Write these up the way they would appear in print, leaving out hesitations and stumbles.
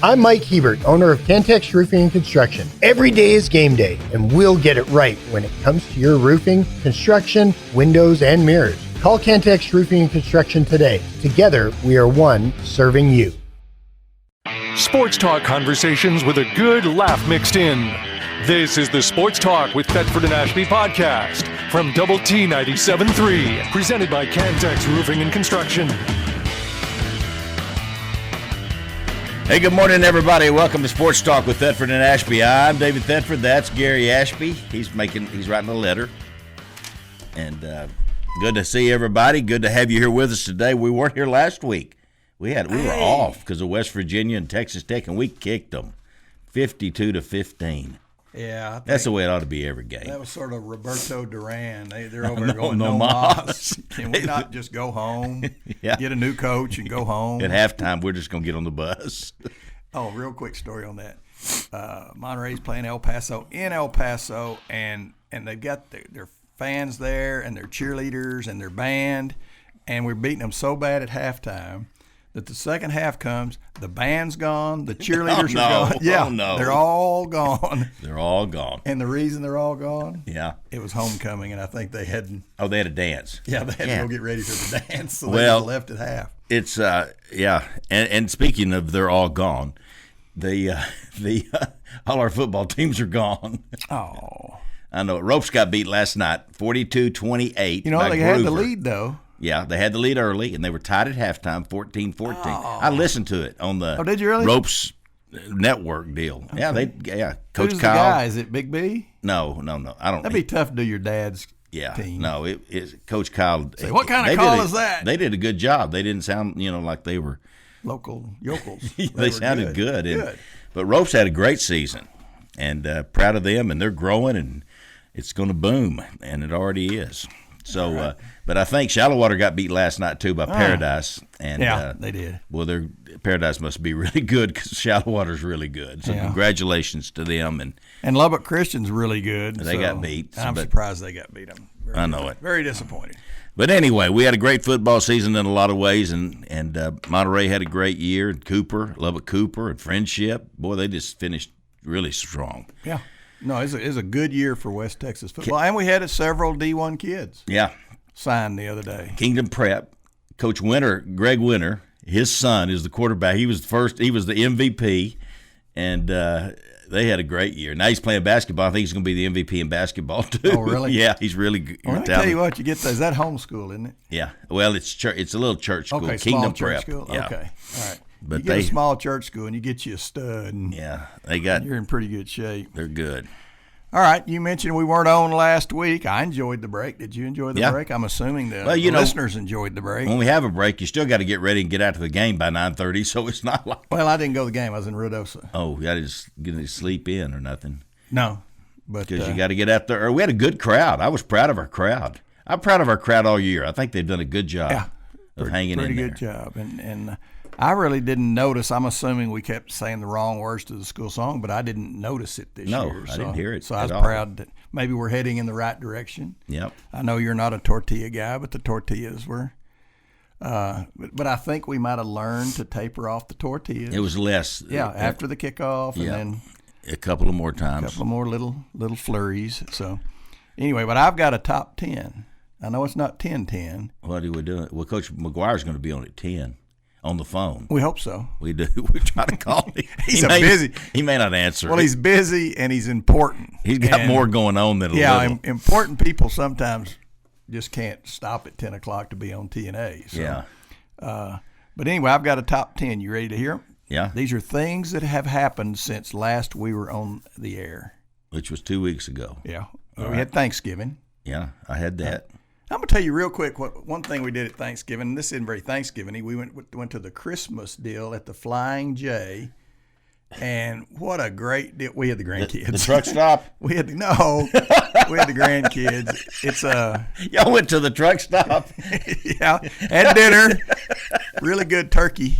I'm Mike Hebert, owner of Cantex Roofing and Construction. Every day is game day, and we'll get it right when it comes to your roofing, construction, windows, and mirrors. Call Cantex Roofing and Construction today. Together, we are one serving you. Sports talk conversations with a good laugh mixed in. This is the Sports Talk with Thetford and Ashby podcast from Double T 97.3, presented by Cantex Roofing and Construction. Hey, good morning, everybody. Welcome to Sports Talk with Thetford and Ashby. I'm David Thetford. That's Gary Ashby. He's writing a letter. And good to see everybody. Good to have you here with us today. We weren't here last week. We were off because of West Virginia and Texas Tech, and we kicked them 52-15. Yeah, that's the way it ought to be every game. That was sort of Roberto Duran. They're over there going, no mas. Can we not just go home, get a new coach, and go home? At halftime, we're just going to get on the bus. Oh, real quick story on that. Monterey's playing El Paso in El Paso, and they've got their fans there and their cheerleaders and their band, and we're beating them so bad at halftime that the second half comes, the band's gone, the cheerleaders are gone. Yeah, they're all gone. They're all gone. And the reason they're all gone? Yeah. It was homecoming, and I think they had... Oh, they had a dance. Yeah, they had to go get ready for the dance, so they just left at half. It's, and speaking of they're all gone, all our football teams are gone. Oh. I know. Ropes got beat last night, 42-28. You know, they had the lead, though. Yeah, they had the lead early, and they were tied at halftime, 14-14. Oh. I listened to it on the did you really? Ropes network deal. Okay. Coach Who's Kyle. The guy? Is it Big B? No. I don't. That'd be tough to do your dad's team. No, it's Coach Kyle. Say, what kind of call is that? They did a good job. They didn't sound, like they were local yokels. They sounded good. But Ropes had a great season, and proud of them, and they're growing, and it's going to boom, and it already is. So, right. But I think Shallow got beat last night too by Paradise, and they did. Well, their Paradise must be really good because Shallow is really good. So, congratulations to them, and Lubbock Christian's really good. They got beat. I'm surprised they got beat. I know it. Very disappointed. But anyway, we had a great football season in a lot of ways, and Monterey had a great year. And Lubbock Cooper, and Friendship. Boy, they just finished really strong. Yeah. No, it's a good year for West Texas football, and we had several D1 kids. Yeah, signed the other day. Kingdom Prep, Coach Winter, Greg Winter, his son is the quarterback. He was the MVP, and they had a great year. Now he's playing basketball. I think he's going to be the MVP in basketball too. Oh, really? Yeah, he's really good. Well, let me tell you what, is that homeschool, isn't it? Yeah. Well, it's church. It's a little church school. Okay, Kingdom small Prep. Church school. Yeah. Okay, all right. But you get a small church school and you get you a stud. And you're in pretty good shape. They're good. All right, you mentioned we weren't on last week. I enjoyed the break. Did you enjoy the break? I'm assuming the listeners enjoyed the break. When we have a break, you still got to get ready and get out to the game by 9:30, so it's not like... Well, I didn't go to the game. I was in Ruidoso. Oh, you got to just get to sleep in or nothing? No. Because you got to get out there. We had a good crowd. I was proud of our crowd. I'm proud of our crowd all year. I think they've done a good job of hanging in there. Pretty good job. And I really didn't notice. I'm assuming we kept saying the wrong words to the school song, but I didn't notice it this year. No, I didn't hear it. So I was proud that maybe we're heading in the right direction. Yep. I know you're not a tortilla guy, but the tortillas were. But I think we might have learned to taper off the tortillas. It was less. Yeah, after the kickoff, and then a couple of more times. A couple of more little flurries. So anyway, but I've got a top 10. I know it's not 10-10. What are we doing? Well, Coach Mcguire's going to be on at 10. On the phone. We hope so. We do. We try to call him. Busy. He may not answer. Well, he's busy and he's important. He's got more going on than a little. Yeah, important people sometimes just can't stop at 10 o'clock to be on TNA. So, yeah. But anyway, I've got a top 10. You ready to hear them? Yeah. These are things that have happened since last we were on the air. Which was 2 weeks ago. Yeah. We had Thanksgiving. Yeah, I had that. I'm going to tell you real quick one thing we did at Thanksgiving. This isn't very Thanksgiving-y. We went to the Christmas deal at the Flying J, and what a great deal. We had the grandkids. The truck stop? We had the grandkids. It's y'all went to the truck stop? Yeah, had dinner. Really good turkey.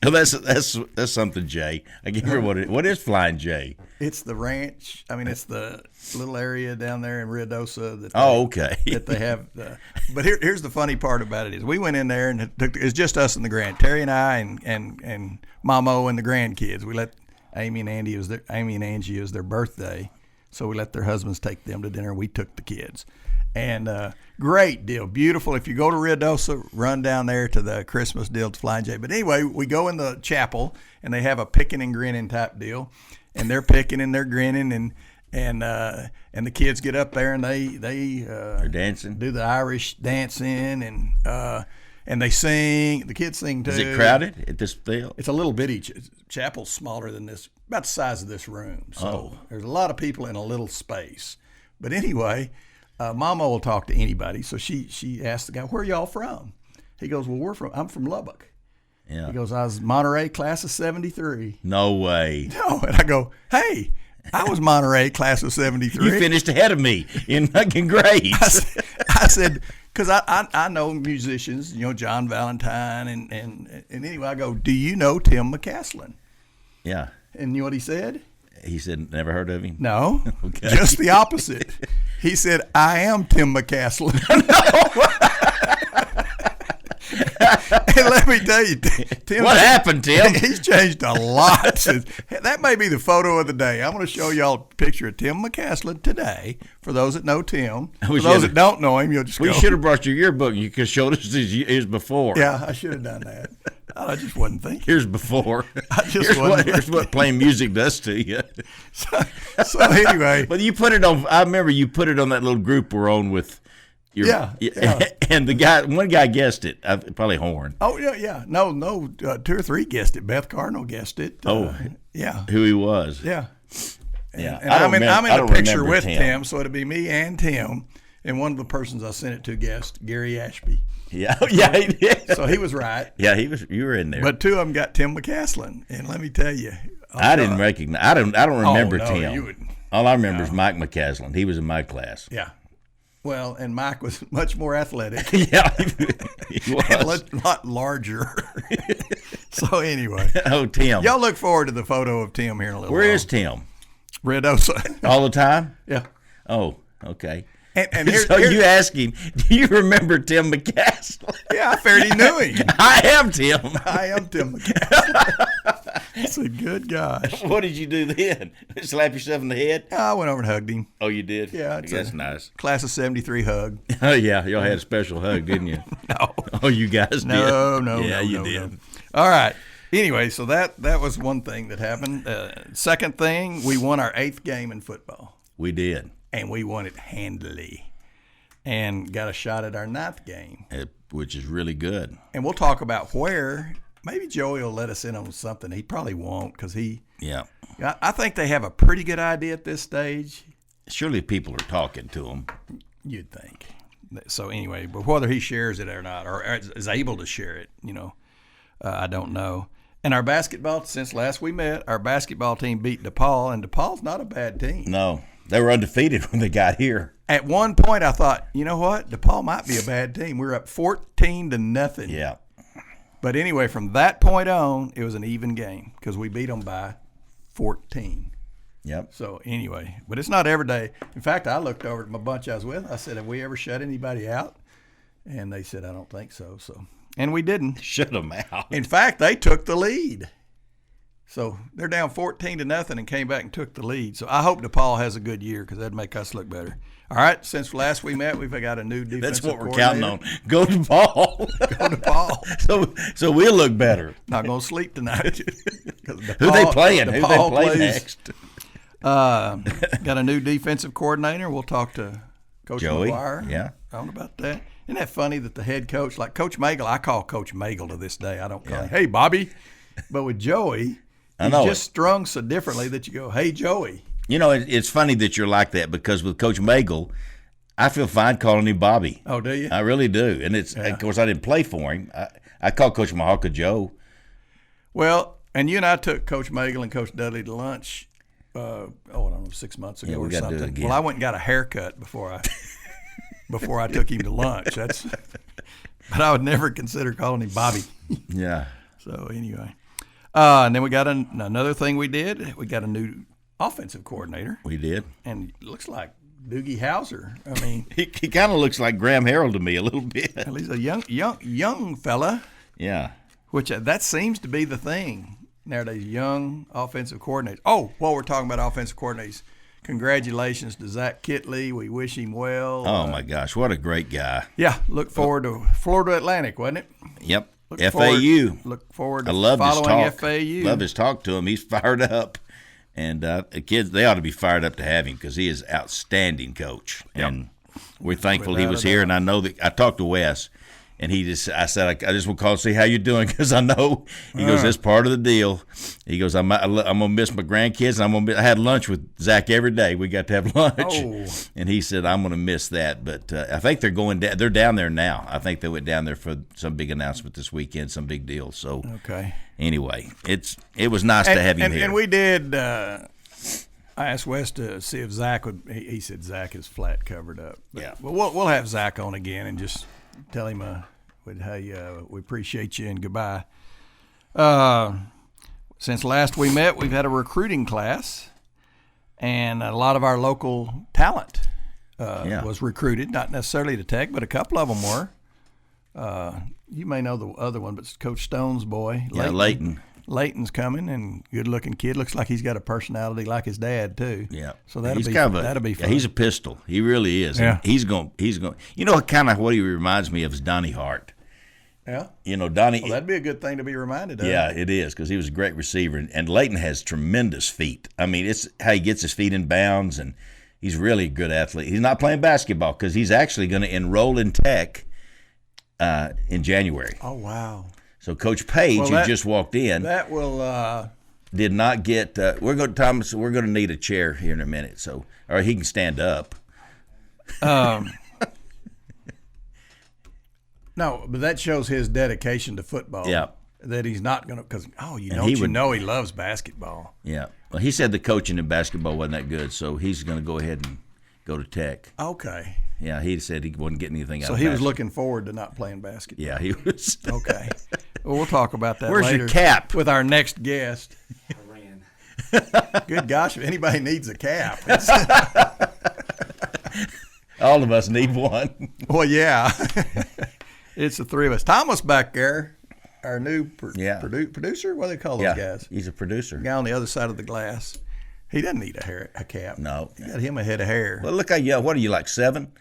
Oh, that's something, Jay. I can't remember what is Flying J. It's the ranch. I mean, it's the little area down there in Ruidoso that. Okay. That they have. But here's the funny part about it is we went in there and it's just us and the Terry and I and Mamo and the grandkids. We let Amy and Angie as their birthday, so we let their husbands take them to dinner. We took the kids. And great deal, beautiful. If you go to Ruidoso, run down there to the Christmas deal to Flying J. But anyway, we go in the chapel, and they have a picking and grinning type deal, and they're picking and they're grinning, and the kids get up there and they're dancing, do the Irish dancing, and they sing. The kids sing too. Is it crowded at this deal? It's a little bitty chapel's smaller than this, about the size of this room. So there's a lot of people in a little space. But anyway. Mama will talk to anybody, so she asked the guy, "Where are y'all from?" He goes, "Well, I'm from Lubbock." Yeah. He goes, "I was Monterey, class of '73." No way. No, and I go, "Hey, I was Monterey, class of '73." You finished ahead of me in grades. I said, because I know musicians, John Valentine, and anyway, I go, "Do you know Tim McCaslin?" Yeah. And you know what he said? He said, "Never heard of him." No, Okay. Just the opposite. He said, "I am Tim McCaslin." And let me tell you, Tim. What happened, Tim? He's changed a lot. That may be the photo of the day. I'm going to show y'all a picture of Tim McCaslin today. For those that know Tim, for those that don't know him, you'll just go. We should have brought your yearbook. You could have showed us his before. Yeah, I should have done that. I just wasn't thinking. Here's before. Here's what playing music does to you. So anyway, but you put it on. I remember you put it on that little group we're on with. Yeah. And one guy guessed it. Probably Horn. Oh yeah. No. 2 or 3 guessed it. Beth Cardinal guessed it. Yeah. Who he was. Yeah. Yeah. And I'm in a picture with Tim, so it'd be me and Tim. And one of the persons I sent it to guessed Gary Ashby. Yeah, yeah, he did. So he was right. Yeah, he was. You were in there. But 2 of them got Tim McCaslin, and let me tell you, I didn't recognize. I don't remember no, Tim. You wouldn't. All I remember is Mike McCaslin. He was in my class. Yeah. Well, and Mike was much more athletic. Yeah, he was. And a lot larger. So anyway. Oh, Tim. Y'all look forward to the photo of Tim here in a little while. Where is Tim? Ruidoso. All the time? Yeah. Oh, okay. And so you ask him, do you remember Tim McCaslin? Yeah, I figured he knew him. I am Tim. I am Tim McCaslin. That's a good gosh. What did you do then? Slap yourself in the head? I went over and hugged him. Oh, you did? Yeah. That's nice. Class of '73 hug. Oh, yeah. Y'all had a special hug, didn't you? No. Oh, you guys did? No. Yeah, you no, did. No. All right. Anyway, so that was one thing that happened. Second thing, we won our 8th game in football. We did. And we won it handily. And got a shot at our 9th game. Which is really good. And we'll talk about where. Maybe Joey will let us in on something. He probably won't because Yeah. I think they have a pretty good idea at this stage. Surely people are talking to him. You'd think. So anyway, but whether he shares it or not, or is able to share it, I don't know. And our basketball, since last we met, our basketball team beat DePaul, and DePaul's not a bad team. No, they were undefeated when they got here. At one point, I thought, you know what, DePaul might be a bad team. We were up 14-0. Yeah. But anyway, from that point on, it was an even game because we beat them by 14. Yep. So anyway, but it's not every day. In fact, I looked over at my bunch I was with. I said, have we ever shut anybody out? And they said, I don't think so. And we didn't. Shut them out. In fact, they took the lead. So they're down 14-0 and came back and took the lead. So I hope DePaul has a good year because that'd make us look better. All right, since last we met, we've got a new defensive That's what we're coordinator. counting on. Go to Paul. Go to Paul. So we'll look better. Not going to sleep tonight. Who they playing? Who they play next? Got a new defensive coordinator. We'll talk to Coach Joey. Mcguire. Yeah. On about that. Isn't that funny that the head coach, like Coach Magel, I call Coach Magel to this day. I don't call him, hey, Bobby. But with Joey, he's just strung so differently that you go, hey, Joey. It's funny that you're like that because with Coach Magel, I feel fine calling him Bobby. Oh, do you? I really do. And of course, I didn't play for him. I call Coach Mahawka Joe. Well, and you and I took Coach Magel and Coach Dudley to lunch, I don't know, 6 months ago or something. Do it again. Well, I went and got a haircut before I took him to lunch. But I would never consider calling him Bobby. Yeah. So anyway. And then we got another thing we did. We got a new offensive coordinator. We did. And it looks like Doogie Howser. I mean, he kind of looks like Graham Harrell to me a little bit. At least a young fella. Yeah. Which that seems to be the thing nowadays, young offensive coordinators. Oh, while we're talking about offensive coordinators, congratulations to Zach Kitley. We wish him well. Oh, my gosh. What a great guy. Yeah. Look forward to Florida Atlantic, wasn't it? Yep. FAU. Look forward to his following talk. FAU. Love his talk to him. He's fired up. And the kids, they ought to be fired up to have him because he is an outstanding coach. Yep. And we're thankful he was here. And I know that I talked to Wes. And I said, I just want to call and see how you're doing because I know. He goes, that's part of the deal. He goes, I'm going to miss my grandkids. And I had lunch with Zach every day. We got to have lunch. Oh. And he said, I'm going to miss that. But I think they're going down. They're down there now. I think they went down there for some big announcement this weekend, some big deal. So okay. Anyway, it was nice to have him here. And we did. I asked Wes to see if Zach would. He said Zach is flat covered up. But, yeah. Well, we'll have Zach on again and just tell him, hey, we appreciate you and goodbye. Since last we met, we've had a recruiting class, and a lot of our local talent was recruited. Not necessarily to Tech, but a couple of them were. You may know the other one, but it's Coach Stone's boy, Leighton. Leighton's coming, and good-looking kid. Looks like he's got a personality like his dad too. Yeah, so that'll be fun. Yeah, he's a pistol. He really is. Yeah. He's going. You know, kind of what he reminds me of is Donnie Hart. Yeah. You know, Donnie. Well, that'd be a good thing to be reminded of. Yeah, it is because he was a great receiver, and Leighton has tremendous feet. I mean, it's how he gets his feet in bounds, and he's really a good athlete. He's not playing basketball because he's actually going to enroll in Tech in January. Oh wow. So Coach Page, who just walked in, that will did not get. We're going to need a chair here in a minute, or he can stand up. No, but that shows his dedication to football. Yeah. That he's not going to, because he loves basketball. Yeah. Well, he said the coaching in basketball wasn't that good, so he's going to go ahead and go to Tech. Okay. Yeah, he said he wasn't getting anything out of it. So he was looking forward to not playing basketball. Yeah, he was. Okay. Well, we'll talk about that Where's later. your cap? With our next guest. I ran. Good gosh, if anybody needs a cap. All of us need one. Well, yeah. It's the three of us. Thomas back there, our new producer. What do they call those guys? He's a producer. The guy on the other side of the glass. He doesn't need a cap. No. He got him a head of hair. Well, look how young. What are you, like 7?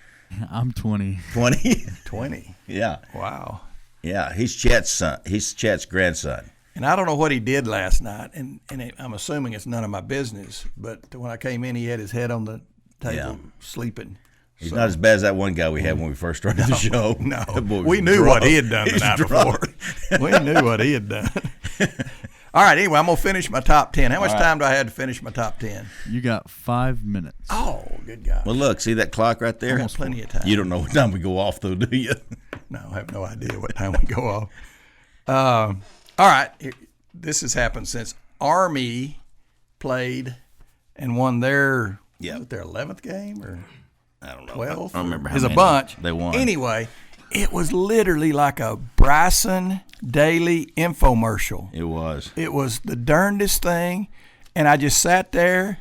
I'm 20. 20? 20. Yeah. Wow. Yeah, he's Chet's son. He's Chet's grandson. And I don't know what he did last night, and I'm assuming it's none of my business, but when I came in, he had his head on the table sleeping. He's not as bad as that one guy we had when we first started the show. No, That boy was we knew drunk. what he had done the night before. We knew what he had done. All right, anyway, I'm going to finish my top 10. How much time do I have to finish my top 10? You got 5 minutes. Oh, good God. Well, look, see that clock right there? I got plenty of time. You don't know what time we go off, though, do you? No, I have no idea what time we go off. All right, this has happened since Army played and won their 11th game or I don't know. 12th. I don't remember how It's many a bunch. they won. Anyway, it was literally like a Bryson Daily infomercial. It was. It was the darndest thing, and I just sat there,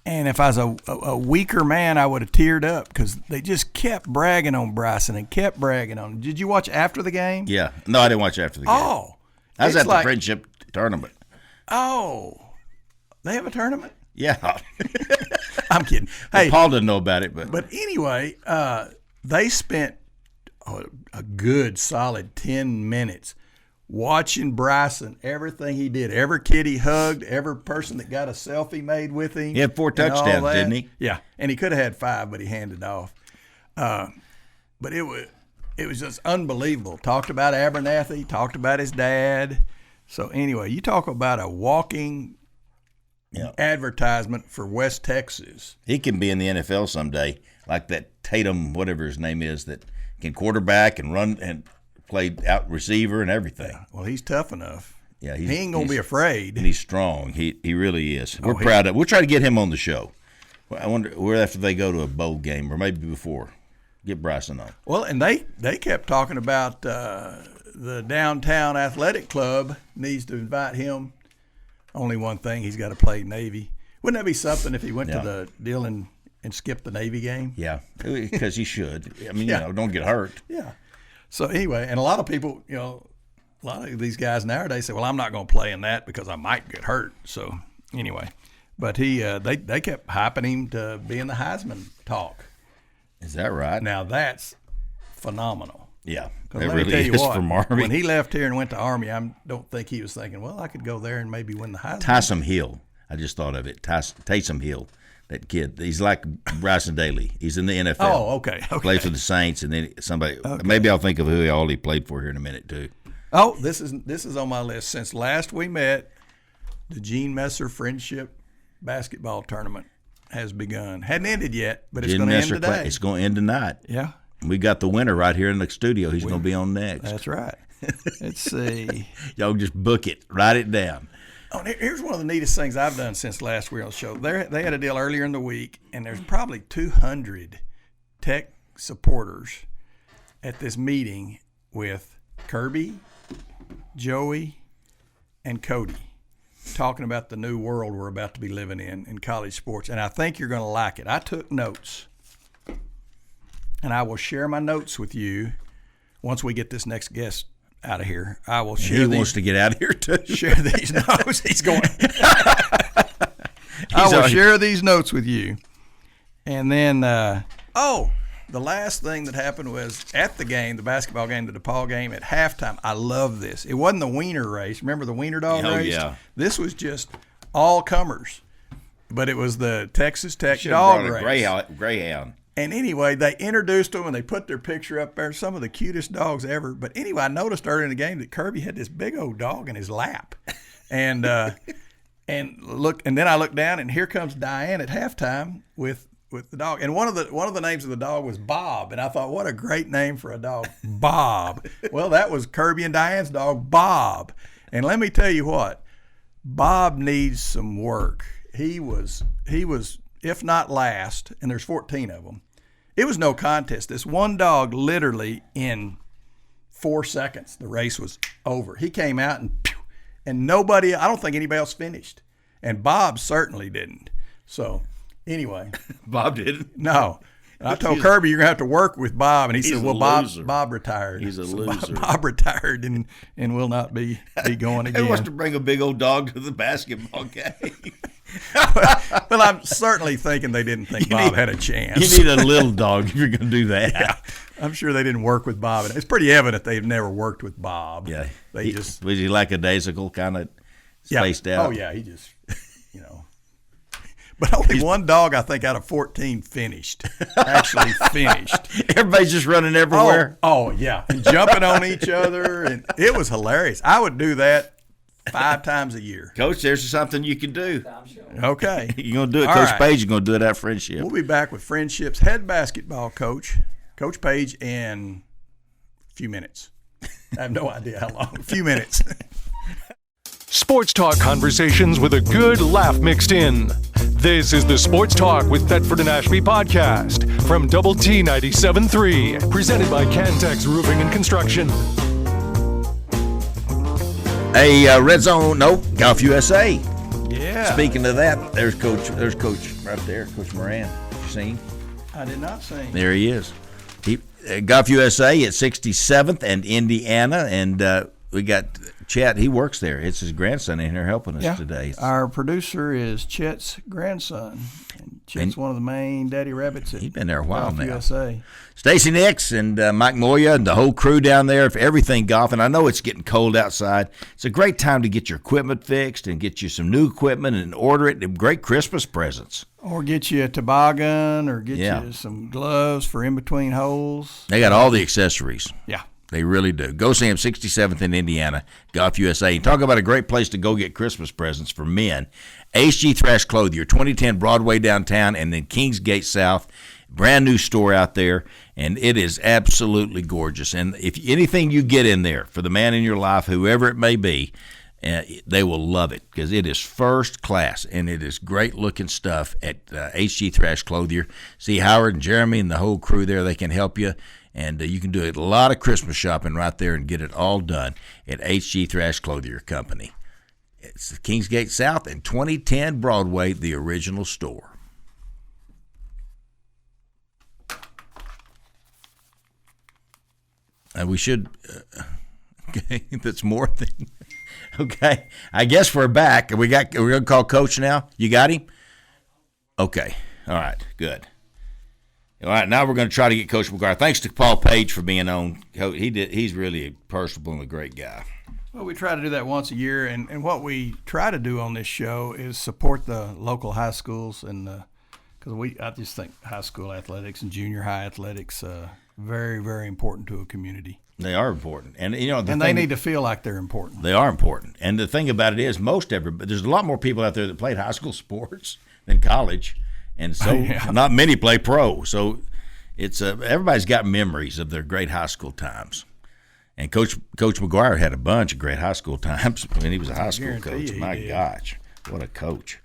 and if I was a weaker man, I would have teared up because they just kept bragging on Bryson and kept bragging on him. Did you watch after the game? Yeah. No, I didn't watch after the game. Oh. I was it's at the friendship tournament. Oh. They have a tournament? Yeah. I'm kidding. Hey, Paul didn't know about it, but anyway, they spent a good solid 10 minutes watching Bryson, everything he did, every kid he hugged, every person that got a selfie made with him. he had 4 touchdowns, didn't he? Yeah, and he could have had 5, but he handed off. But it was just unbelievable. Talked about Abernathy, talked about his dad. So anyway, you talk about a walking advertisement for West Texas. He can be in the NFL someday, like that Tatum, whatever his name is, that can quarterback and run and play out receiver and everything. Yeah, well, he's tough enough. Yeah, he ain't gonna be afraid. And he's strong. He really is. We're proud of. We'll try to get him on the show. I wonder where after they go to a bowl game or maybe before. Get Bryson on. Well, and they kept talking about the downtown athletic club needs to invite him only one thing, he's got to play Navy. Wouldn't that be something if he went Yeah. to the deal and skipped the Navy game? Yeah, because he should. I mean, Yeah. don't get hurt. Yeah. So anyway, and a lot of people, a lot of these guys nowadays say, well, I'm not going to play in that because I might get hurt. So anyway, but they kept hyping him to be in the Heisman talk. Is that right? Now that's phenomenal. Yeah, Because it let me really tell you is what, from Army. when he left here and went to Army, I don't think he was thinking, well, I could go there and maybe win the Heisman. Taysom Hill. I just thought of it. Taysom Hill, that kid. He's like Bryson Daly. He's in the NFL. Oh, okay. Plays for the Saints, and then somebody. Maybe I'll think of who all he played for here in a minute too. Oh, this is on my list. Since last we met, the Gene Messer Friendship Basketball Tournament has begun. Hadn't ended yet, but it's going to end today. It's going to end tonight. Yeah, We got the winner right here in the studio. He's going to be on next. that's right. Let's see. Y'all just book it. Write it down. Oh, and here's one of the neatest things I've done since last we were on the show. They had a deal earlier in the week, and there's probably 200 Tech supporters at this meeting with Kirby, Joey, and Cody, talking about the new world we're about to be living in college sports. And I think you're going to like it. I took notes, and I will share my notes with you once we get this next guest out of here. I will share. He wants to get out of here too. Share these notes. He's going. I will share these notes with you, and then the last thing that happened was at the game, the basketball game, the DePaul game, at halftime. I love this. It wasn't the wiener race. Remember the wiener dog race? Yeah. This was just all comers, but it was the Texas Tech Should've dog brought race. a Greyhound. And anyway, they introduced them and they put their picture up there. Some of the cutest dogs ever. But anyway, I noticed early in the game that Kirby had this big old dog in his lap, and then I looked down and here comes Diane at halftime with the dog. And one of the names of the dog was Bob, and I thought, what a great name for a dog, Bob. Well, that was Kirby and Diane's dog, Bob. And let me tell you what, Bob needs some work. He was if not last, and there's 14 of them. It was no contest. This one dog, literally in 4 seconds, the race was over. He came out and nobody, I don't think anybody else finished. And Bob certainly didn't. So anyway. Bob didn't. No. I told Kirby, you're going to have to work with Bob. And he said, well, loser. Bob retired. He's a So loser. Bob retired and will not be going again. Who wants to bring a big old dog to the basketball game? Well, I'm certainly thinking they didn't think Bob had a chance. You need a little dog if you're going to do that. Yeah, I'm sure they didn't work with Bob. It's pretty evident they've never worked with Bob. Yeah. They Was he lackadaisical, kind of spaced out? Oh, yeah, he just, But only one dog, I think, out of 14 actually finished. Everybody's just running everywhere. Oh, yeah, and jumping on each other. And it was hilarious. I would do that 5 times a year. Coach, there's something you can do. Okay. You're going to do it. All Coach right. Page is going to do it at Friendship. We'll be back with Friendship's head basketball coach, Coach Page, in a few minutes. I have no idea how long. A few minutes. Sports talk conversations with a good laugh mixed in. This is the Sports Talk with Thetford and Ashby podcast from Double T 97.3, presented by Cantex Roofing and Construction. Hey, Red Zone, Golf USA. Yeah. Speaking of that, there's Coach right there, Coach Moran. You seen? I did not see. There he is. Golf USA at 67th and Indiana, and we got Chet. He works there. It's his grandson in here helping us today. Our producer is Chet's grandson. And Chet's one of the main daddy rabbits at He's been there a while Golf now. USA. Stacy Nix and Mike Moya and the whole crew down there for everything golf. And I know it's getting cold outside. It's a great time to get your equipment fixed and get you some new equipment and order it. And great Christmas presents. Or get you a toboggan or get you some gloves for in between holes. They got all the accessories. Yeah. They really do. Go see them, 67th in Indiana, Golf USA. And talk about a great place to go get Christmas presents for men. HG Thrash Clothier, 2010 Broadway downtown, and then Kingsgate South. Brand new store out there, and it is absolutely gorgeous. And if anything you get in there for the man in your life, whoever it may be, they will love it because it is first class, and it is great-looking stuff at HG Thrash Clothier. See Howard and Jeremy and the whole crew there. They can help you. And you can do a lot of Christmas shopping right there and get it all done at HG Thrash Clothier Company. It's Kingsgate South and 2010 Broadway, the original store. And we should, okay, that's more than, okay. I guess we're back. We're going to call Coach now. You got him? Okay. All right. Good. All right. Now we're going to try to get Coach Mcguire. Thanks to Paul Page for being on. He's really a personable and a great guy. Well, we try to do that once a year, and what we try to do on this show is support the local high schools, and because I just think high school athletics and junior high athletics very, very important to a community. They are important, and they need to feel like they're important. They are important, and the thing about it is, there's a lot more people out there that played high school sports than college, and so not many play pro. So it's everybody's got memories of their great high school times. And Coach Mcguire had a bunch of great high school times when he was a high school coach. My gosh, what a coach.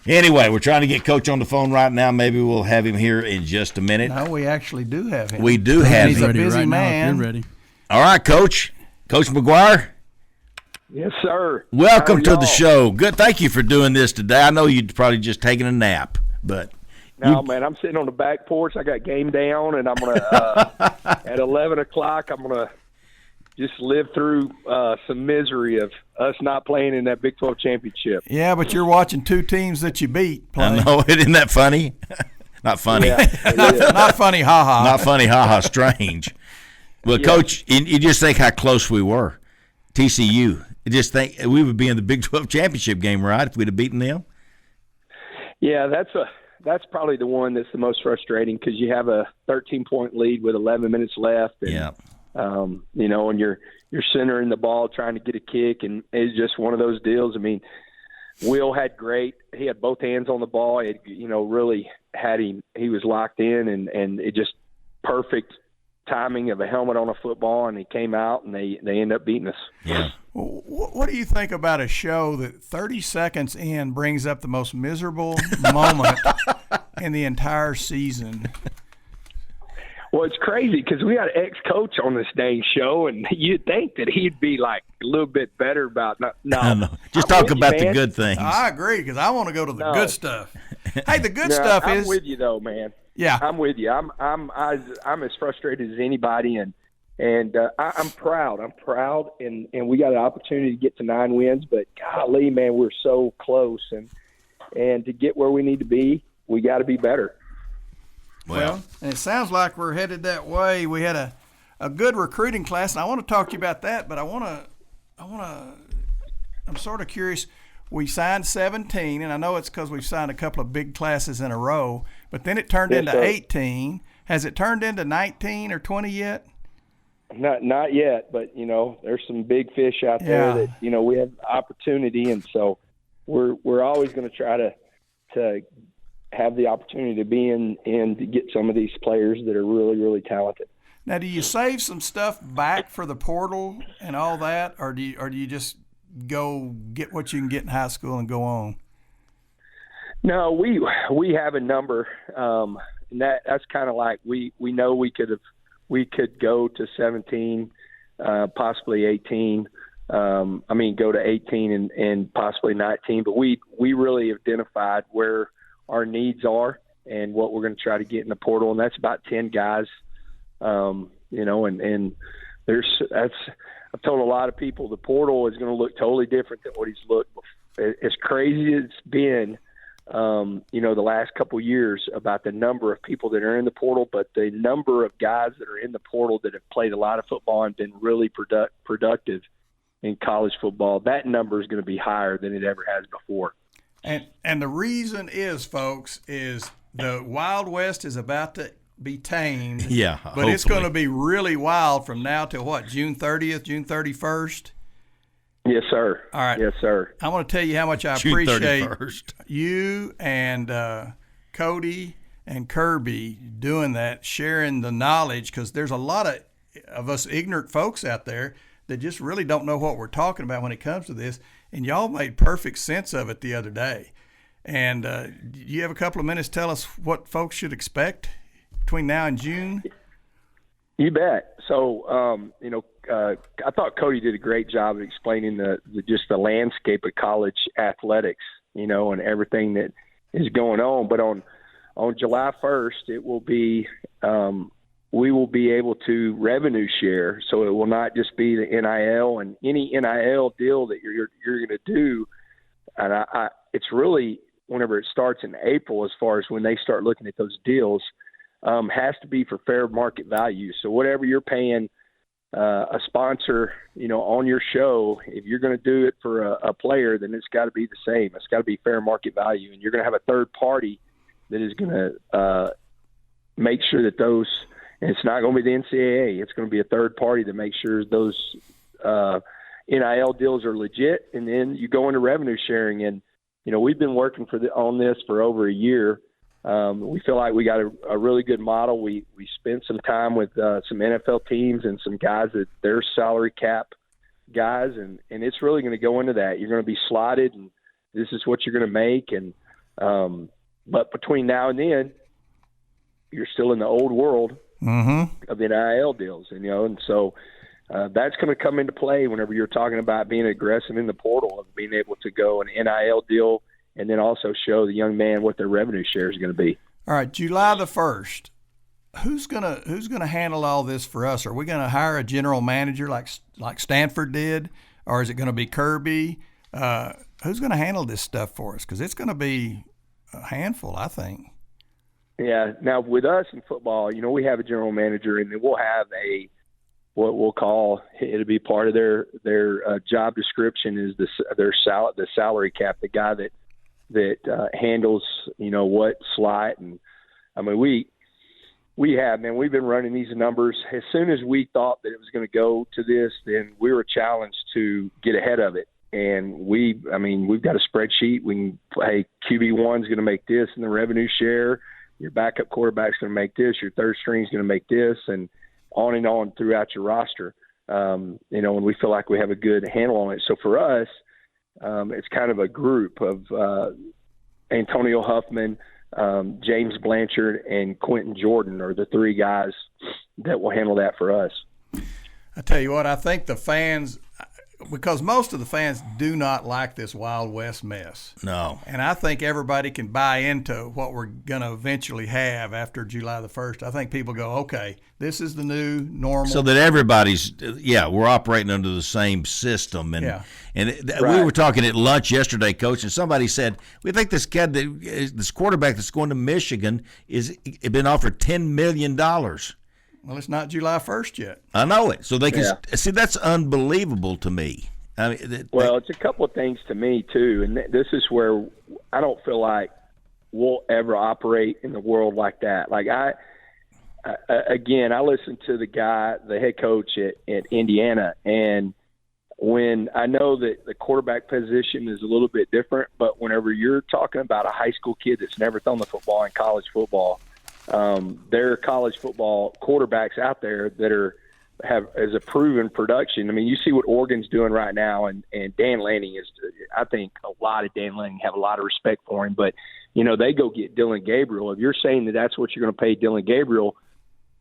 Anyway, we're trying to get Coach on the phone right now. Maybe we'll have him here in just a minute. No, we actually do have him. We do have He's him. a busy right man. Now, if you're ready. All right, Coach. Coach Mcguire. Yes, sir. Welcome to the show. Good. Thank you for doing this today. I know you'd probably just taken a nap, but no, man, I'm sitting on the back porch. I got game day on, and I'm gonna at 11 o'clock. I'm gonna just live through some misery of us not playing in that Big 12 championship. Yeah, but you're watching two teams that you beat play. I know. Isn't that funny? Not funny. Yeah, not funny, ha-ha. Not funny, ha-ha, strange. Well, yeah. Coach, you just think how close we were. TCU. You just think we would be in the Big 12 championship game, right, if we'd have beaten them? Yeah, that's probably the one that's the most frustrating because you have a 13-point lead with 11 minutes left. And, yeah. And you're centering the ball trying to get a kick, and it's just one of those deals. I mean, Will he had both hands on the ball. It, really had him. He was locked in, and it just perfect timing of a helmet on a football, and he came out, and they end up beating us. Yeah. What do you think about a show that 30 seconds in brings up the most miserable moment in the entire season? Well, it's crazy because we got an ex-coach on this dang show, and you'd think that he'd be like a little bit better about no. Just talk about the good things. I agree because I want to go to the good stuff. Hey, the good stuff is. I'm with you though, man. Yeah, I'm with you. I'm as frustrated as anybody, and I'm proud. I'm proud, and we got an opportunity to get to 9 wins. But golly, man, we're so close, and to get where we need to be, we got to be better. Well, and it sounds like we're headed that way. We had a good recruiting class, and I want to talk to you about that. But I'm sort of curious. We signed 17, and I know it's because we've signed a couple of big classes in a row. But then it turned into 18. Has it turned into 19 or 20 yet? Not yet, but there's some big fish out there that we have opportunity, and so we're always going to try to have the opportunity to be in and to get some of these players that are really, really talented. Now, do you save some stuff back for the portal and all that, or do you just go get what you can get in high school and go on? No, we have a number, and that's kind of like we know we could go to 17, possibly 18. Go to 18 and possibly 19. But we really identified where our needs are and what we're going to try to get in the portal, and that's about 10 guys. And I've told a lot of people the portal is going to look totally different than what he's looked before. As crazy as it's been, the last couple of years about the number of people that are in the portal, but the number of guys that are in the portal that have played a lot of football and been really productive in college football, that number is going to be higher than it ever has before. And the reason is, folks, is the Wild West is about to be tamed. Yeah, but it's going to be really wild from now till what, June 30th, June 31st? Yes, sir. All right. Yes, sir. I want to tell you how much I June appreciate 31st. You and Cody and Kirby doing that, sharing the knowledge, because there's a lot of us ignorant folks out there that just really don't know what we're talking about when it comes to this. And y'all made perfect sense of it the other day. And do you have a couple of minutes to tell us what folks should expect between now and June? You bet. So, I thought Cody did a great job of explaining just the landscape of college athletics, and everything that is going on. But on July 1st, it will be we will be able to revenue share. So it will not just be the NIL, and any NIL deal that you're going to do. And it's really whenever it starts in April, as far as when they start looking at those deals, has to be for fair market value. So whatever you're paying a sponsor, on your show, if you're going to do it for a player, then it's got to be the same. It's got to be fair market value, and you're going to have a third party that is going to make sure that those. And it's not going to be the NCAA. It's going to be a third party that makes sure those NIL deals are legit, and then you go into revenue sharing. And we've been working on this for over a year. We feel like we got a really good model. We spent some time with some NFL teams and some guys that they're salary cap guys, and it's really going to go into that. You're going to be slotted, and this is what you're going to make. And but between now and then, you're still in the old world of the NIL deals, and so that's going to come into play whenever you're talking about being aggressive in the portal, of being able to go an NIL deal and then also show the young man what their revenue share is going to be. All right, July the 1st. Who's gonna handle all this for us? Are we going to hire a general manager like Stanford did, or is it going to be Kirby? Who's going to handle this stuff for us? Because it's going to be a handful, I think. Yeah. Now with us in football, we have a general manager, and then we'll have what we'll call, it'll be part of their job description is the salary cap, the guy that handles what slot. And I mean we've been running these numbers. As soon as we thought that it was going to go to this, then we were challenged to get ahead of it. And we've got a spreadsheet. QB1 is going to make this in the revenue share. Your backup quarterback's going to make this. Your third string is going to make this, and on throughout your roster. And we feel like we have a good handle on it. So for us, it's kind of a group of Antonio Huffman, James Blanchard, and Quentin Jordan are the three guys that will handle that for us. I tell you what, I think the fans, because most of the fans do not like this Wild West mess. No. And I think everybody can buy into what we're going to eventually have after July the 1st. I think people go, okay, this is the new normal. So that everybody's, we're operating under the same system. And we were talking at lunch yesterday, Coach, and somebody said, we think this quarterback that's going to Michigan is been offered $10 million. Well, it's not July 1st yet. I know it. So they can see. That's unbelievable to me. I mean, it's a couple of things to me too, and this is where I don't feel like we'll ever operate in the world like that. Like I listened to the head coach at Indiana, and when I know that the quarterback position is a little bit different, but whenever you're talking about a high school kid that's never thrown the football in college football. There are college football quarterbacks out there that have as a proven production. I mean, you see what Oregon's doing right now, and Dan Lanning is. I think a lot of Dan Lanning have a lot of respect for him, but they go get Dylan Gabriel. If you're saying that that's what you're going to pay Dylan Gabriel,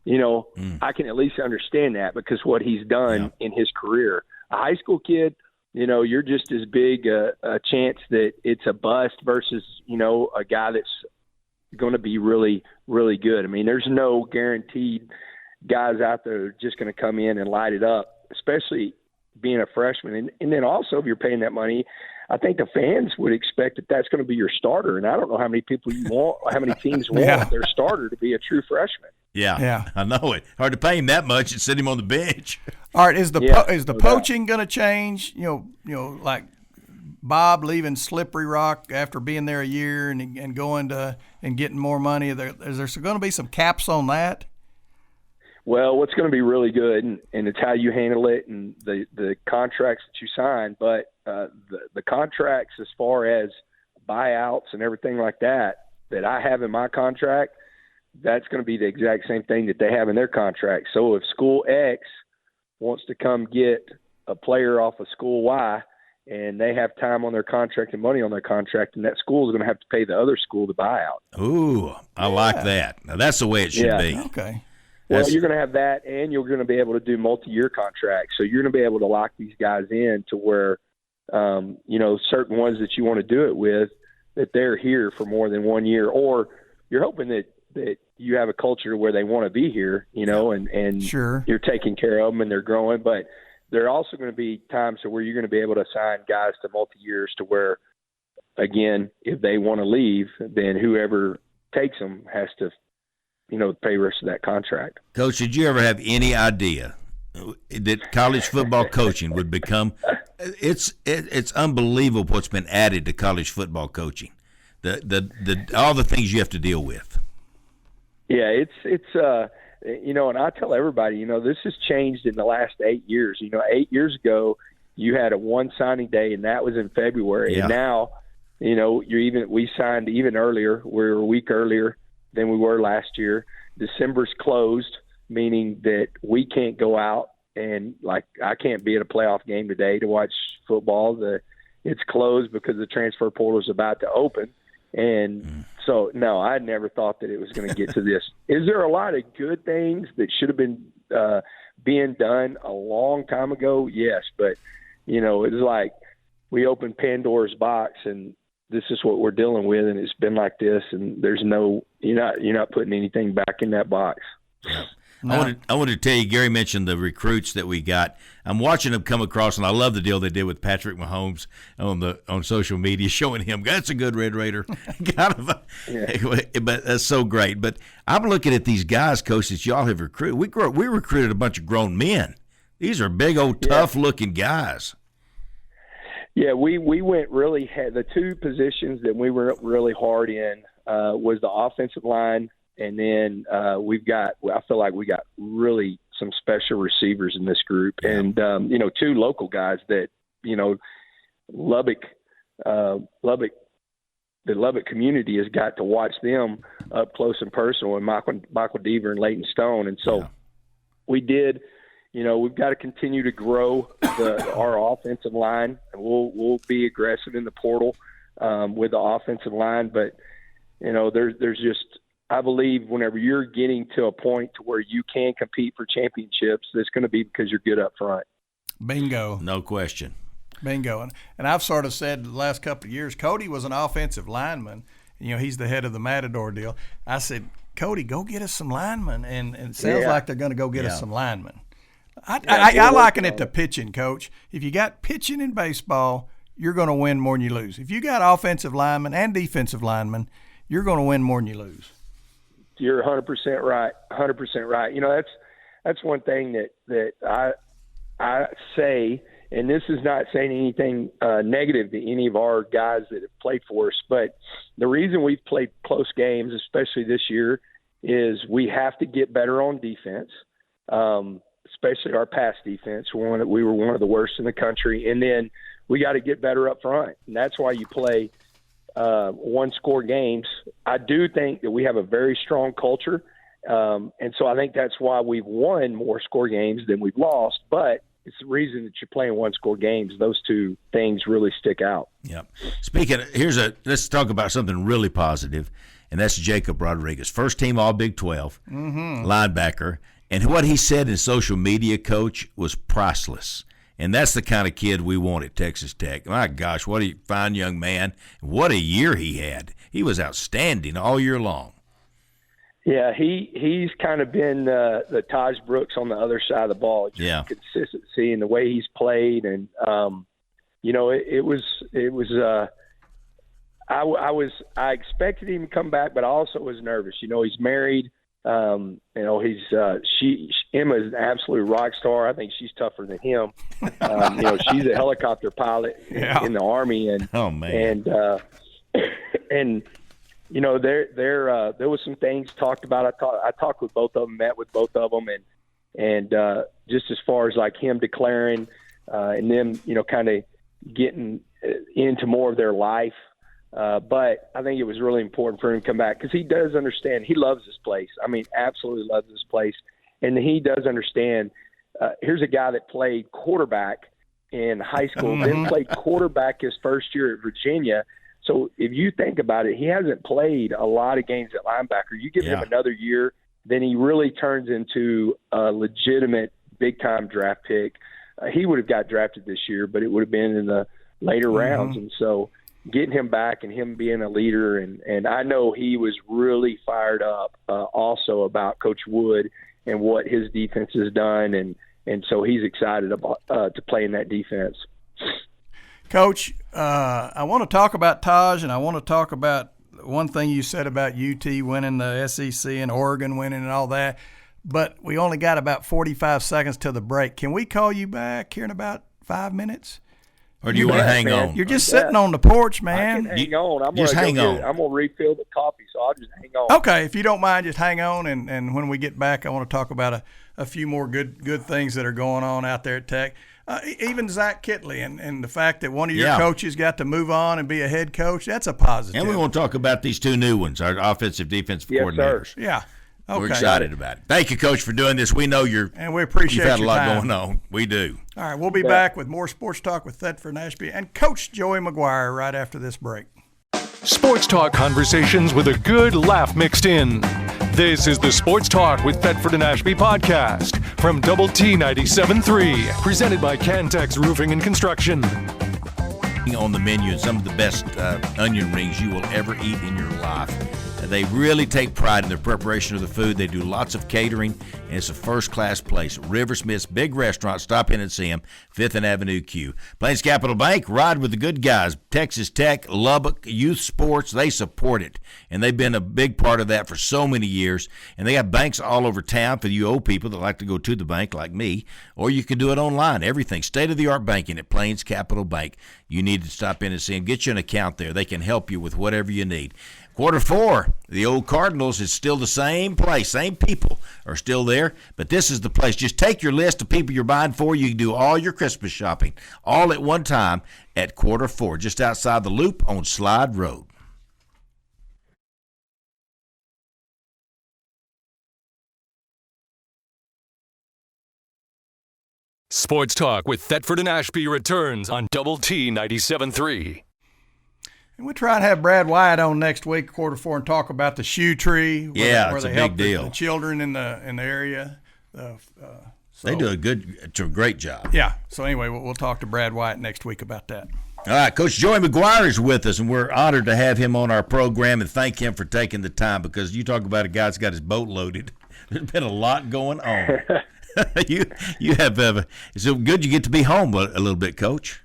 I can at least understand that because what he's done in his career. A high school kid, you're just as big a chance that it's a bust versus a guy that's going to be really, really good. I mean, there's no guaranteed guys out there that are just going to come in and light it up, especially being a freshman. And then also, if you're paying that money, I think the fans would expect that that's going to be your starter. And I don't know how many people how many teams want their starter to be a true freshman. Yeah, I know it. Hard to pay him that much and sit him on the bench. All right, is the poaching going to change? Like Bob leaving Slippery Rock after being there a year and going to and getting more money. Is there going to be some caps on that? Well, what's going to be really good, and it's how you handle it and the contracts that you sign. But the contracts as far as buyouts and everything like that I have in my contract, that's going to be the exact same thing that they have in their contract. So if school X wants to come get a player off of school Y, and they have time on their contract and money on their contract, and that school is going to have to pay the other school the buyout. Ooh, I like that. Now, that's the way it should be. Okay. Well, you're going to have that, and you're going to be able to do multi-year contracts. So you're going to be able to lock these guys in to where, certain ones that you want to do it with, that they're here for more than 1 year, or you're hoping that you have a culture where they want to be here, and sure, you're taking care of them and they're growing. But there are also going to be times where you're going to be able to sign guys to multi-years to where, again, if they want to leave, then whoever takes them has to, pay the rest of that contract. Coach, did you ever have any idea that college football coaching would become? It's unbelievable what's been added to college football coaching. The all the things you have to deal with. Yeah, it's and I tell everybody, this has changed in the last 8 years. 8 years ago, you had a one signing day, and that was in February. Yeah. And now, we signed even earlier. We're a week earlier than we were last year. December's closed, meaning that we can't go out and, I can't be at a playoff game today to watch football. It's closed because the transfer portal is about to open. And so, no, I never thought that it was going to get to this. Is there a lot of good things that should have been being done a long time ago? Yes, but, it's like we opened Pandora's box, and this is what we're dealing with, and it's been like this, and there's you're not putting anything back in that box. Yeah. I wanted to tell you, Gary mentioned the recruits that we got. I'm watching them come across, and I love the deal they did with Patrick Mahomes on social media, showing him that's a good Red Raider. But that's so great. But I'm looking at these guys, Coach, that y'all have recruited. We recruited a bunch of grown men. These are big old tough-looking guys. Yeah, we went really the two positions that we were really hard in was the offensive line. And then I feel like we got really some special receivers in this group, and two local guys that Lubbock, the Lubbock community has got to watch them up close and personal, and Michael Deaver and Leighton Stone, and so we did. We've got to continue to grow our offensive line, and we'll be aggressive in the portal with the offensive line, but there's just. I believe whenever you're getting to a point to where you can compete for championships, it's going to be because you're good up front. Bingo. No question. Bingo. And I've sort of said the last couple of years, Cody was an offensive lineman. He's the head of the Matador deal. I said, Cody, go get us some linemen. And it sounds like they're going to go get us some linemen. I liken it to pitching, Coach. If you got pitching in baseball, you're going to win more than you lose. If you got offensive linemen and defensive linemen, you're going to win more than you lose. You're 100% right. 100% right. That's one thing that I say, and this is not saying anything negative to any of our guys that have played for us, but the reason we've played close games, especially this year, is we have to get better on defense, especially our pass defense. We were one of the worst in the country, and then we got to get better up front, and that's why you play one-score games. I do think that we have a very strong culture, and so I think that's why we've won more score games than we've lost, but it's the reason that you're playing one-score games. Those two things really stick out. Yeah. Speaking of, let's talk about something really positive, and that's Jacob Rodriguez, first-team All-Big 12 linebacker, and what he said in social media, Coach, was priceless. And that's the kind of kid we want at Texas Tech. My gosh, what a fine young man. What a year he had. He was outstanding all year long. Yeah, he's kind of been the Taj Brooks on the other side of the ball. Just consistency and the way he's played. And, I expected him to come back, but I also was nervous. He's married. Emma's an absolute rock star. I think she's tougher than him. She's a helicopter pilot in the Army, and there was some things talked about. I talked with both of them, met with both of them, and just as far as like him declaring and them, kind of getting into more of their life. But I think it was really important for him to come back because he does understand. He loves this place. I mean, absolutely loves this place. And he does understand. Here's a guy that played quarterback in high school, then played quarterback his first year at Virginia. So if you think about it, he hasn't played a lot of games at linebacker. You give him another year, then he really turns into a legitimate big-time draft pick. He would have got drafted this year, but it would have been in the later rounds. And so getting him back and him being a leader, and I know he was really fired up also about Coach Wood and what his defense has done, and so he's excited about to play in that defense. Coach, I want to talk about Taj, and I want to talk about one thing you said about UT winning the SEC and Oregon winning and all that, but we only got about 45 seconds till the break. Can we call you back here in about 5 minutes? Or do you want to hang on? You're just sitting on the porch, man. I can hang on. I'm going to refill the coffee, so I'll just hang on. Okay, if you don't mind, just hang on, and when we get back, I want to talk about a few more good things that are going on out there at Tech. Even Zach Kitley and the fact that one of your coaches got to move on and be a head coach, that's a positive. And we want to talk about these two new ones, our offensive, defensive coordinators. Sir. Yeah. Okay. We're excited about it. Thank you, Coach, for doing this. We know and we appreciate you've had a lot time. going on. We do. All right, we'll be back with more Sports Talk with Thetford and Ashby and Coach Joey Mcguire right after this break. Sports Talk conversations with a good laugh mixed in. This is the Sports Talk with Thetford and Ashby podcast from Double T 97.3, presented by Cantex Roofing and Construction. On the menu, and some of the best onion rings you will ever eat in your life. They really take pride in their preparation of the food. They do lots of catering, and it's a first-class place. Riversmith's big restaurant. Stop in and see them. 5th and Avenue Q. Plains Capital Bank, ride with the good guys. Texas Tech, Lubbock, youth sports, they support it. And they've been a big part of that for so many years. And they have banks all over town for you old people that like to go to the bank like me. Or you can do it online. Everything. State-of-the-art banking at Plains Capital Bank. You need to stop in and see them. Get you an account there. They can help you with whatever you need. Quarter 4, the old Cardinals is still the same place. Same people are still there, but this is the place. Just take your list of people you're buying for. You can do all your Christmas shopping all at one time at Quarter 4, just outside the Loop on Slide Road. Sports Talk with Thetford and Ashby returns on Double T 97.3. And we'll try and have Brad Wyatt on next week, Quarter 4, and talk about the shoe tree. Where it's they a help big deal. The children in the area. They do a great job. Yeah. So anyway, we'll talk to Brad Wyatt next week about that. All right, Coach Joey Mcguire is with us, and we're honored to have him on our program and thank him for taking the time, because you talk about a guy that's got his boat loaded. There's been a lot going on. you have it's so good you get to be home a little bit, Coach.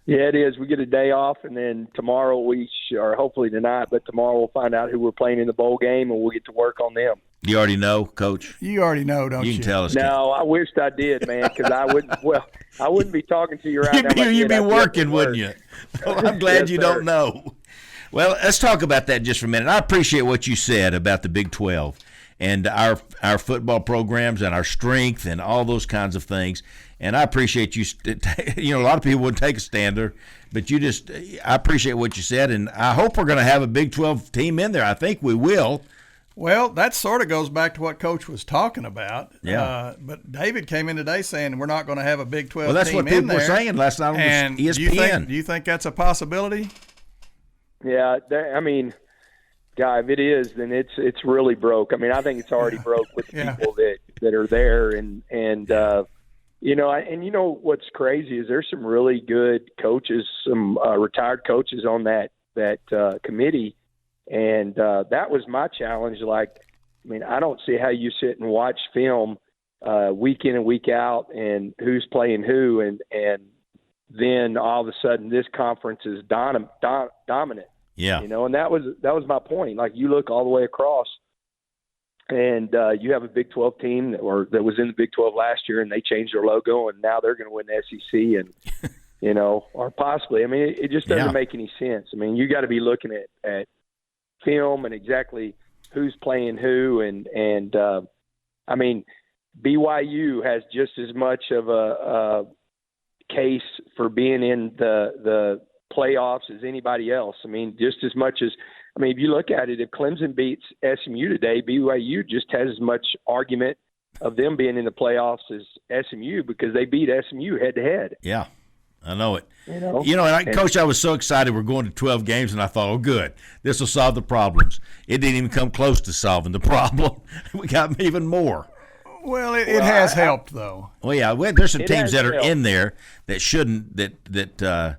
Yeah, it is. We get a day off, and then tomorrow or hopefully tonight, but tomorrow we'll find out who we're playing in the bowl game, and we'll get to work on them. You already know, Coach? You already know, don't you? You can tell us. No, I wished I did, man, because I wouldn't be talking to you right now. You'd be working, wouldn't you? Well, I'm glad you don't know. Well, let's talk about that just for a minute. I appreciate what you said about the Big 12 and our football programs and our strength and all those kinds of things. And I appreciate you. A lot of people wouldn't take a stander, but I appreciate what you said, and I hope we're going to have a Big 12 team in there. I think we will. Well, that sort of goes back to what Coach was talking about. Yeah. But David came in today saying we're not going to have a Big 12 team in there. Well, that's what people were saying last night on ESPN. Do you think that's a possibility? Yeah, if it is, then it's really broke. I mean, I think it's already broke with the people that are there, and what's crazy is there's some really good coaches, some retired coaches on that committee, and that was my challenge. I don't see how you sit and watch film week in and week out, and who's playing who, and then all of a sudden this conference is dominant. Yeah. And that was my point. Like, you look all the way across, and you have a Big 12 team that was in the Big 12 last year, and they changed their logo, and now they're going to win the SEC, and or possibly. I mean, it just doesn't make any sense. I mean, you got to be looking at film and exactly who's playing who, and BYU has just as much of a case for being in the playoffs as anybody else. I mean, just as much as – if you look at it, if Clemson beats SMU today, BYU just has as much argument of them being in the playoffs as SMU, because they beat SMU head-to-head. Yeah. I know it. And Coach, I was so excited we're going to 12 games, and I thought, oh, good, this will solve the problems. It didn't even come close to solving the problem. We got even more. Well, it has helped, though. Well, yeah, there's some teams that are helped. in there that shouldn't, that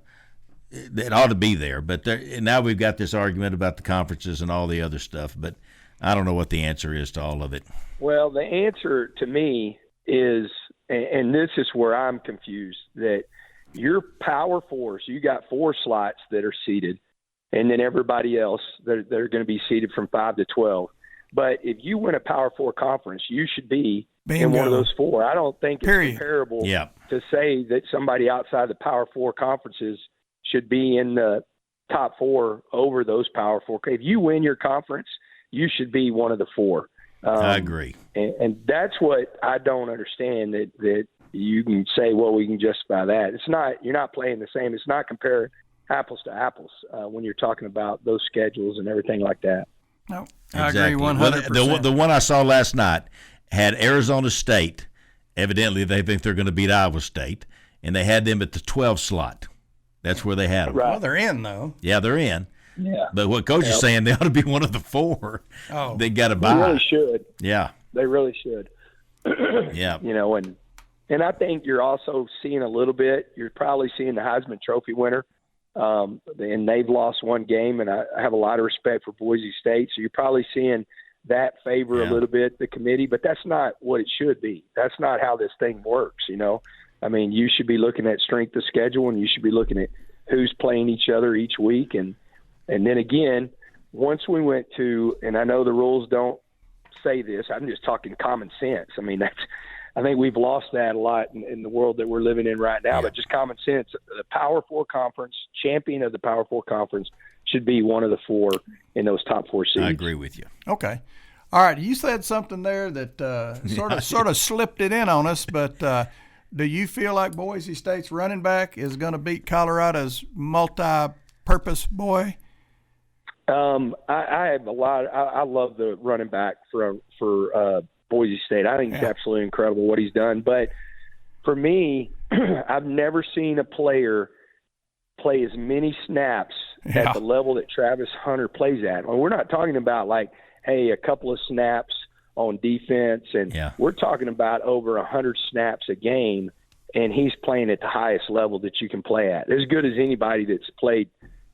ought to be there. But now we've got this argument about the conferences and all the other stuff. But I don't know what the answer is to all of it. Well, the answer to me is, and this is where I'm confused, that your Power Fours, you got 4 slots that are seated, and then everybody else, they're going to be seated from 5 to 12. But if you win a Power 4 conference, you should be in one of those 4. I don't think it's comparable to say that somebody outside the Power 4 conferences should be in the top 4 over those Power 4. If you win your conference, you should be one of the 4. I agree. And that's what I don't understand, that you can say, well, we can justify that. It's not. You're not playing the same. It's not comparing apples to apples when you're talking about those schedules and everything like that. No, exactly. I agree 100%. Well, the one I saw last night had Arizona State. Evidently, they think they're going to beat Iowa State, and they had them at the 12 slot. That's where they had them. Right. Well, they're in, though. Yeah, they're in. Yeah. But what Coach is saying, they ought to be one of the 4. Oh. They got to buy. They really should. Yeah. They really should. Yeah. And I think you're also seeing a little bit. You're probably seeing the Heisman Trophy winner, and they've lost one game. And I have a lot of respect for Boise State, so you're probably seeing that favor a little bit the committee. But that's not what it should be. That's not how this thing works. I mean, you should be looking at strength of schedule, and you should be looking at who's playing each other each week, and then again, once we went to, and I know the rules don't say this, I'm just talking common sense. I mean, I think we've lost that a lot in the world that we're living in right now, but just common sense. The Power 4 conference, champion of the Power 4 conference, should be one of the 4 in those top 4 seeds. I agree with you. Okay. All right. You said something there that sort of slipped it in on us, but do you feel like Boise State's running back is going to beat Colorado's multi-purpose boy? I have a lot. I love the running back for Boise State. I think it's absolutely incredible what he's done. But for me, I've never seen a player play as many snaps at the level that Travis Hunter plays at. Well, we're not talking about a couple of snaps on defense, and we're talking about over 100 snaps a game, and he's playing at the highest level that you can play at, as good as anybody that's played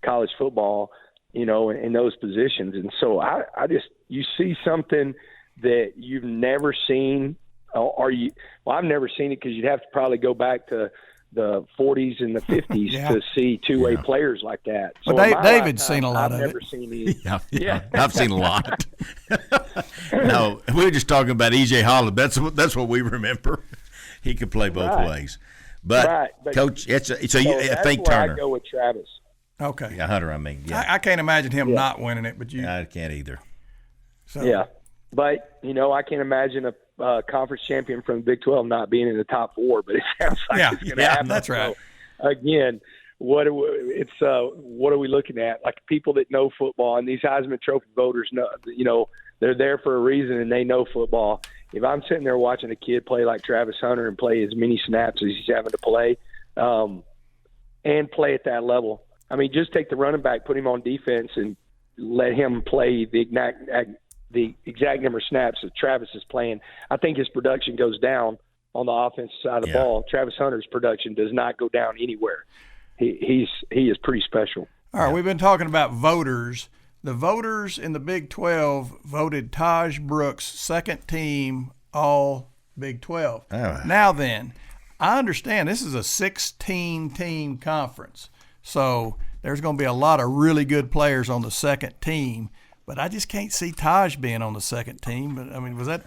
college football, in those positions. And so you see something that you've never seen, I've never seen it, because you'd have to probably go back to the 40s and the 50s to see two-way players like that. So well, David's seen a lot I've of never it. seen these. Yeah, I've seen a lot. No, we were just talking about E.J. Holland. That's what we remember. He could play both ways. But Coach, I think Turner. I go with Travis. Okay. Yeah, Hunter, I can't imagine him not winning it, but I can't either. So. Yeah. But, I can't imagine a conference champion from the Big 12 not being in the top 4, but it sounds like it's going to happen. That's right. So, again, what are we looking at? Like, people that know football, and these Heisman Trophy voters know, they're there for a reason, and they know football. If I'm sitting there watching a kid play like Travis Hunter and play as many snaps as he's having to play, and play at that level, I mean, just take the running back, put him on defense, and let him play the exact number of snaps that Travis is playing. I think his production goes down on the offensive side of the ball. Travis Hunter's production does not go down anywhere. He is pretty special. All right, we've been talking about voters. The voters in the Big 12 voted Taj Brooks second team all Big 12. Now then, I understand this is a 16-team conference, so there's going to be a lot of really good players on the second team. But I just can't see Taj being on the second team. But, I mean, was that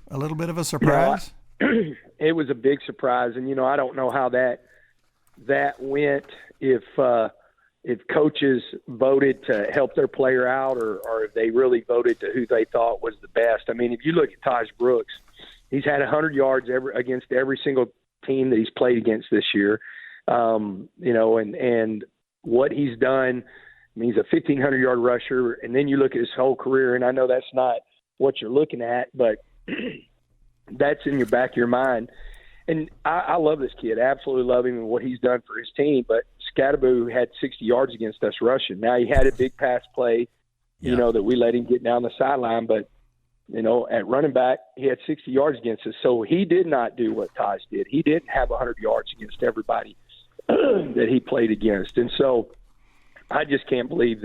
a little bit of a surprise? It was a big surprise. And, I don't know how that went, if coaches voted to help their player out or if they really voted to who they thought was the best. I mean, if you look at Taj Brooks, he's had 100 yards against every single team that he's played against this year. And what he's done – I mean, he's a 1,500-yard rusher, and then you look at his whole career, and I know that's not what you're looking at, but that's in your back of your mind. and I love this kid. Absolutely love him and what he's done for his team. But Scatterbo had 60 yards against us rushing. Now, he had a big pass play, that we let him get down the sideline. But, at running back, he had 60 yards against us. So he did not do what Taj did. He didn't have 100 yards against everybody that he played against. And so I just can't believe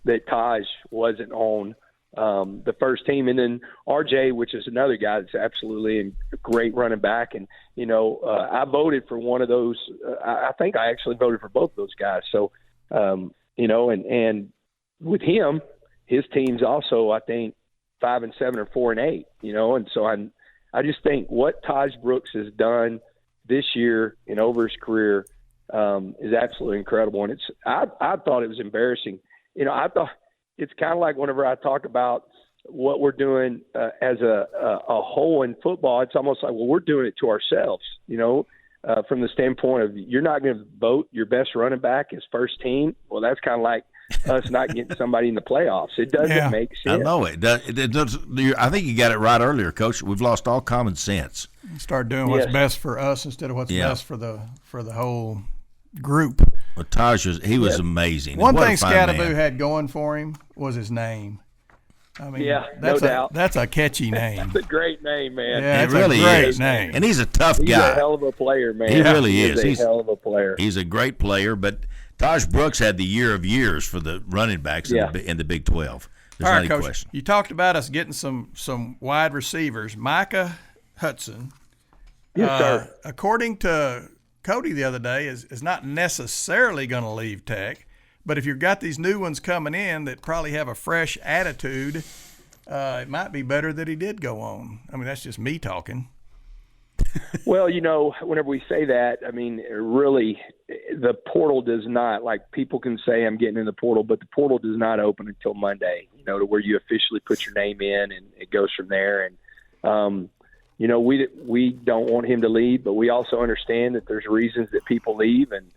that Taj wasn't on the first team. And then RJ, which is another guy that's absolutely a great running back. And, I voted for one of those. I think I actually voted for both of those guys. So, and with him, his team's also, I think, 5-7 or 4-8, and so I just think what Taj Brooks has done this year and over his career is absolutely incredible. And I thought it was embarrassing. I thought it's kind of like whenever I talk about what we're doing as a whole in football, it's almost like, well, we're doing it to ourselves, from the standpoint of you're not going to vote your best running back as first team. Well, that's kind of like us not getting somebody in the playoffs. It doesn't make sense. I know it. I think you got it right earlier, Coach. We've lost all common sense. Start doing what's best for us instead of what's best for the whole group. Well, Taj was amazing. One thing Scatterbo had going for him was his name. I mean, no doubt. That's a catchy name. That's a great name, man. Yeah, it really is. Name. And he's a tough guy. He's a hell of a player, man. He really is. He's a hell of a player. He's a great player, but Taj Brooks had the year of years for the running backs in the Big 12. There's All right, not any Coach, question. you talked about us getting some wide receivers. Micah Hudson, yes, sir. According to Cody the other day, is not necessarily going to leave Tech, but if you've got these new ones coming in that probably have a fresh attitude, it might be better that he did go on. I mean, that's just me talking. Well, whenever we say that, I mean, really, the portal does not, like people can say I'm getting in the portal, but the portal does not open until Monday, to where you officially put your name in and it goes from there. And, we don't want him to leave, but we also understand that there's reasons that people leave. And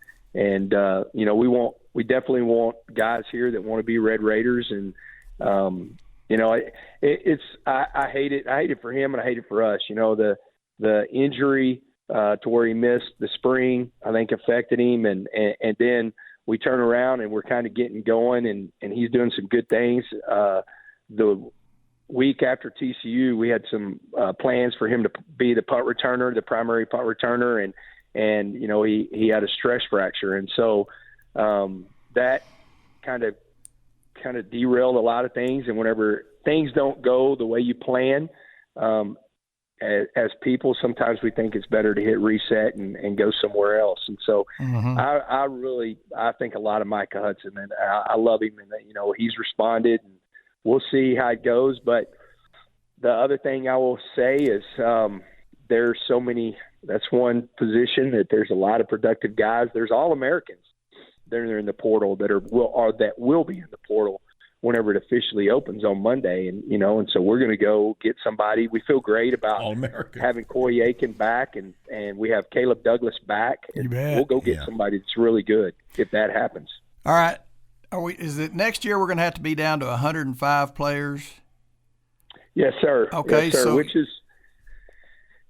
we definitely want guys here that want to be Red Raiders. And, I hate it. I hate it for him and I hate it for us. The injury to where he missed the spring, I think affected him. And then we turn around and we're kind of getting going and he's doing some good things. The week after TCU, we had some plans for him to be the punt returner, the primary punt returner. And he had a stress fracture. And so that kind of derailed a lot of things. And whenever things don't go the way you plan, as people, sometimes we think it's better to hit reset and go somewhere else. And so I think a lot of Micah Hudson, and I love him, and he's responded, and we'll see how it goes. But the other thing I will say is there's so many, that's one position that there's a lot of productive guys. There's All-Americans that are in the portal that will be in the portal whenever it officially opens on Monday. And so we're going to go get somebody. We feel great about having Corey Aiken back, and we have Caleb Douglas back. And we'll go get somebody that's really good if that happens. All right. Is it next year we're going to have to be down to 105 players? Yes, sir. Okay. Yes, sir. So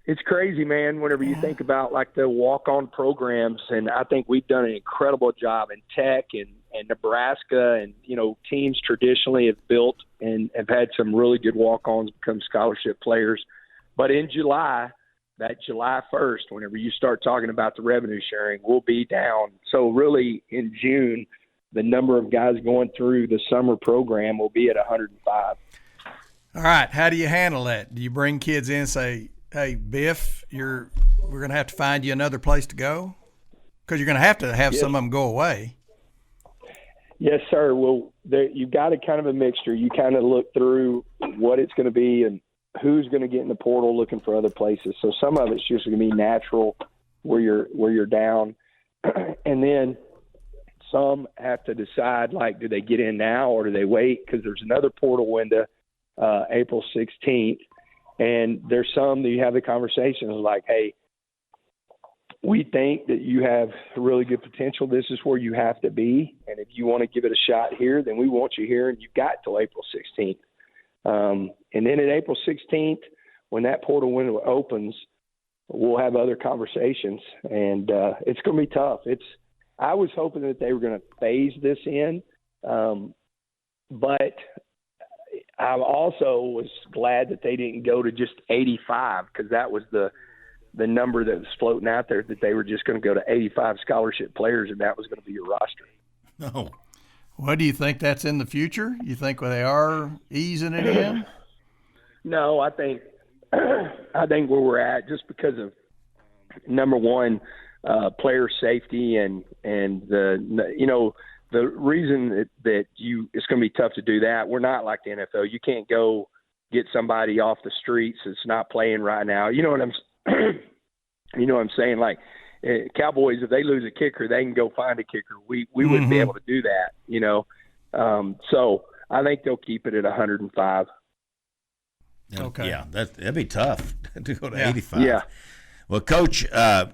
it's crazy, man, whenever you think about like the walk-on programs. And I think we've done an incredible job in Tech and Nebraska, and teams traditionally have built and have had some really good walk-ons become scholarship players. But in July, that July 1st, whenever you start talking about the revenue sharing, we'll be down. So really in June, the number of guys going through the summer program will be at 105. All right, how do you handle that? Do you bring kids in and say, "Hey, Biff, we're going to have to find you another place to go"? Because you're going to have some of them go away. Yes, sir. Well, you got a kind of a mixture. You kind of look through what it's going to be and who's going to get in the portal looking for other places. So some of it's just going to be natural where you're down. And then some have to decide, like, do they get in now or do they wait? Because there's another portal window, April 16th. And there's some that you have the conversations like, hey, we think that you have really good potential. This is where you have to be. And if you want to give it a shot here, then we want you here. And you've got till April 16th. And then at April 16th, when that portal window opens, we'll have other conversations, and it's going to be tough. I was hoping that they were going to phase this in, but I also was glad that they didn't go to just 85, because that was the number that was floating out there, that they were just going to go to 85 scholarship players, and that was going to be your roster. No. What do you think that's in the future? You think they are easing it in? No, I think where we're at, just because of, number one, player safety and the reason that it's going to be tough to do that. We're not like the NFL. You can't go get somebody off the streets that's not playing right now. You know what I'm saying? Like, Cowboys, if they lose a kicker, they can go find a kicker. We wouldn't be able to do that, So I think they'll keep it at 105. Okay. Yeah, that'd be tough to go to 85. Yeah. Well, Coach, I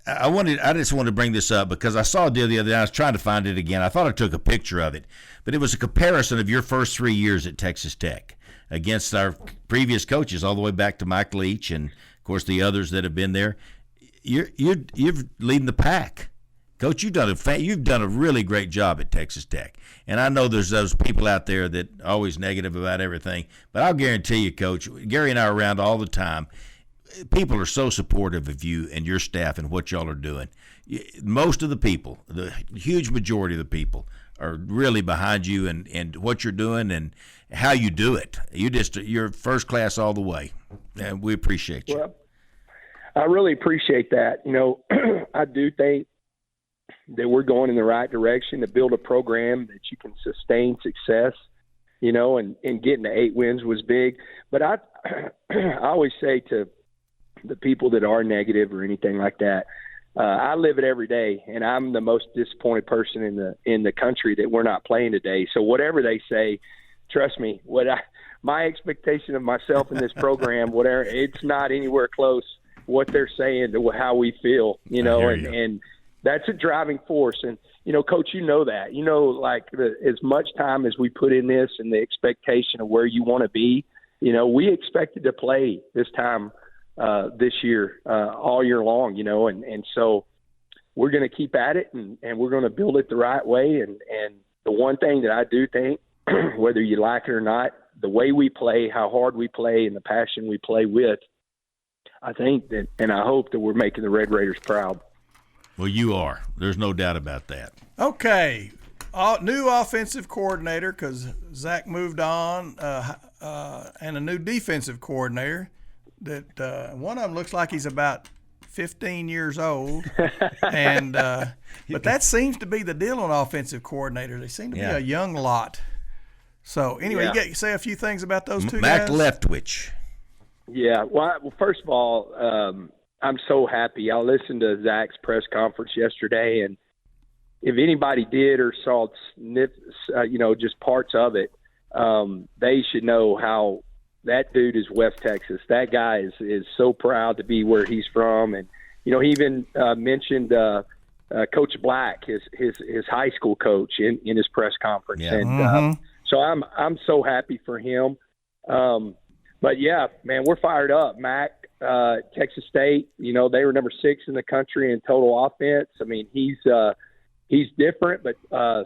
just wanted to bring this up because I saw a deal the other day. I was trying to find it again. I thought I took a picture of it, but it was a comparison of your first 3 years at Texas Tech against our previous coaches, all the way back to Mike Leach and, of course, the others that have been there. You're leading the pack, Coach. You've done a really great job at Texas Tech, and I know there's those people out there that are always negative about everything, but I'll guarantee you, Coach, Gary and I are around all the time. People are so supportive of you and your staff and what y'all are doing. Most of the people, the huge majority of the people, are really behind you and what you're doing and how you do it. You're first class all the way, and we appreciate you. Well, I really appreciate that. I do think that we're going in the right direction to build a program that you can sustain success, and getting to 8 wins was big. But I always say to the people that are negative or anything like that, I live it every day, and I'm the most disappointed person in the country that we're not playing today. So whatever they say, trust me, my expectation of myself in this program, whatever, it's not anywhere close what they're saying to how we feel, and that's a driving force. And, Coach, that, like as much time as we put in this and the expectation of where you want to be, we expected to play this time this year, all year long, and so we're going to keep at it and we're going to build it the right way. And the one thing that I do think, whether you like it or not, the way we play, how hard we play, and the passion we play with, I think that, and I hope that we're making the Red Raiders proud. Well, you are. There's no doubt about that. Okay. New offensive coordinator, because Zach moved on, and a new defensive coordinator. That one of them looks like he's about 15 years old, and but that seems to be the deal on offensive coordinators. They seem to be a young lot. So anyway, you say a few things about those two Mac guys. Leftwich. Yeah. Well, first of all, I'm so happy. I listened to Zach's press conference yesterday, and if anybody did or saw just parts of it, they should know how. That dude is West Texas. That guy is so proud to be where he's from, and he even mentioned Coach Black, his high school coach, in his press conference. Yeah. And so I'm so happy for him. But yeah, man, we're fired up. Mac, Texas State, they were number 6 in the country in total offense. I mean, he's different, but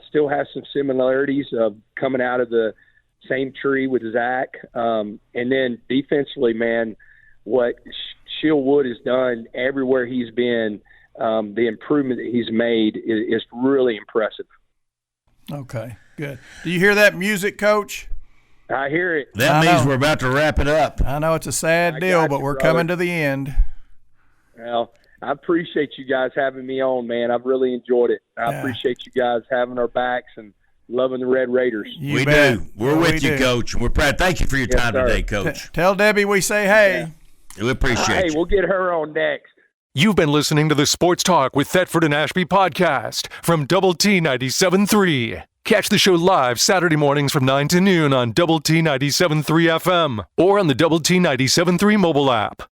still has some similarities of coming out of the same tree with Zach. And then defensively, man, what Shield Wood has done everywhere he's been, the improvement that he's made is really impressive. Okay, good. Do you hear that music, Coach? I hear it. That means we're about to wrap it up. I know it's a sad deal, but we're coming to the end. Well, I appreciate you guys having me on, man. I've really enjoyed it. I appreciate you guys having our backs and loving the Red Raiders. We do. We're with you, Coach. We're proud. Thank you for your time today, Coach. Tell Debbie we say hey. Yeah. We appreciate you. Hey, we'll get her on next. You've been listening to the Sports Talk with Thetford and Ashby podcast from Double T 97.3. Catch the show live Saturday mornings from 9 to noon on Double T 97.3 FM or on the Double T 97.3 mobile app.